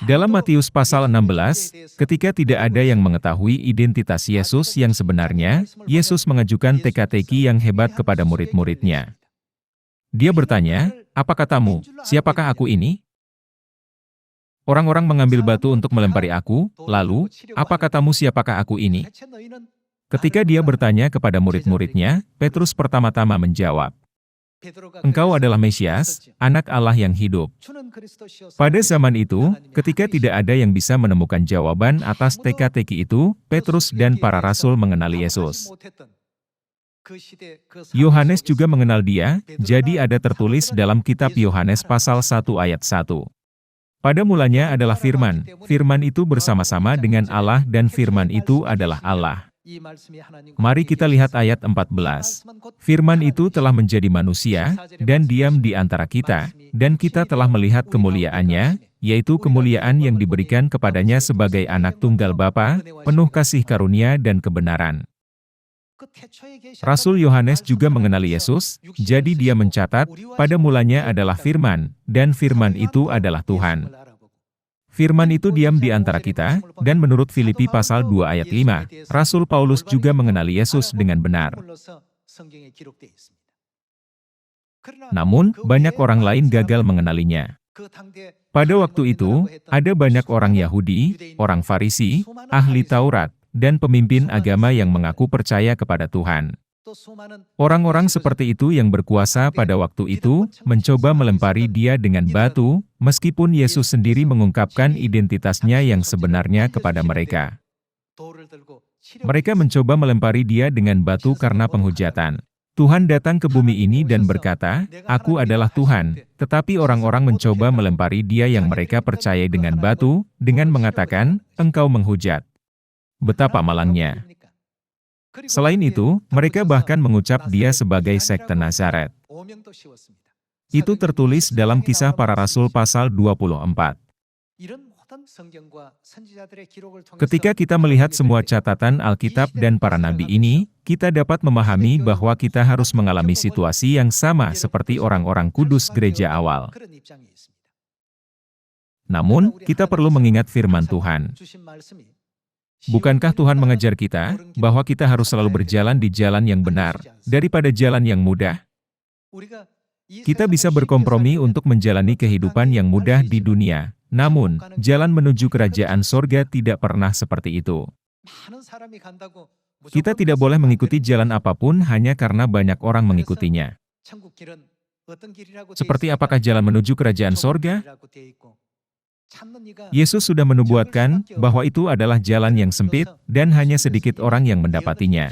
Dalam Matius pasal 16, ketika tidak ada yang mengetahui identitas Yesus yang sebenarnya, Yesus mengajukan teka-teki yang hebat kepada murid-muridnya. Dia bertanya, "Apa katamu, siapakah aku ini?" Orang-orang mengambil batu untuk melempari aku, lalu, "Apa katamu siapakah aku ini?" Ketika dia bertanya kepada murid-muridnya, Petrus pertama-tama menjawab, "Engkau adalah Mesias, Anak Allah yang hidup." Pada zaman itu, ketika tidak ada yang bisa menemukan jawaban atas teka-teki itu, Petrus dan para rasul mengenali Yesus. Yohanes juga mengenal dia, jadi ada tertulis dalam kitab Yohanes pasal 1 ayat 1. Pada mulanya adalah Firman, Firman itu bersama-sama dengan Allah dan Firman itu adalah Allah. Mari kita lihat ayat 14. Firman itu telah menjadi manusia, dan diam di antara kita, dan kita telah melihat kemuliaannya, yaitu kemuliaan yang diberikan kepadanya sebagai anak tunggal Bapa, penuh kasih karunia dan kebenaran. Rasul Yohanes juga mengenali Yesus, jadi dia mencatat, pada mulanya adalah Firman, dan Firman itu adalah Tuhan. Firman itu diam di antara kita, dan menurut Filipi pasal 2 ayat 5, Rasul Paulus juga mengenali Yesus dengan benar. Namun, banyak orang lain gagal mengenalinya. Pada waktu itu, ada banyak orang Yahudi, orang Farisi, ahli Taurat, dan pemimpin agama yang mengaku percaya kepada Tuhan. Orang-orang seperti itu yang berkuasa pada waktu itu, mencoba melempari dia dengan batu, meskipun Yesus sendiri mengungkapkan identitasnya yang sebenarnya kepada mereka. Mereka mencoba melempari dia dengan batu karena penghujatan. Tuhan datang ke bumi ini dan berkata, "Aku adalah Tuhan," tetapi orang-orang mencoba melempari dia yang mereka percayai dengan batu, dengan mengatakan, "Engkau menghujat." Betapa malangnya. Selain itu, mereka bahkan mengucap dia sebagai sekte Nazaret. Itu tertulis dalam Kisah Para Rasul pasal 24. Ketika kita melihat semua catatan Alkitab dan para nabi ini, kita dapat memahami bahwa kita harus mengalami situasi yang sama seperti orang-orang kudus gereja awal. Namun, kita perlu mengingat firman Tuhan. Bukankah Tuhan mengajar kita, bahwa kita harus selalu berjalan di jalan yang benar, daripada jalan yang mudah? Kita bisa berkompromi untuk menjalani kehidupan yang mudah di dunia, namun, jalan menuju kerajaan sorga tidak pernah seperti itu. Kita tidak boleh mengikuti jalan apapun hanya karena banyak orang mengikutinya. Seperti apakah jalan menuju kerajaan sorga? Yesus sudah menubuatkan bahwa itu adalah jalan yang sempit, dan hanya sedikit orang yang mendapatinya.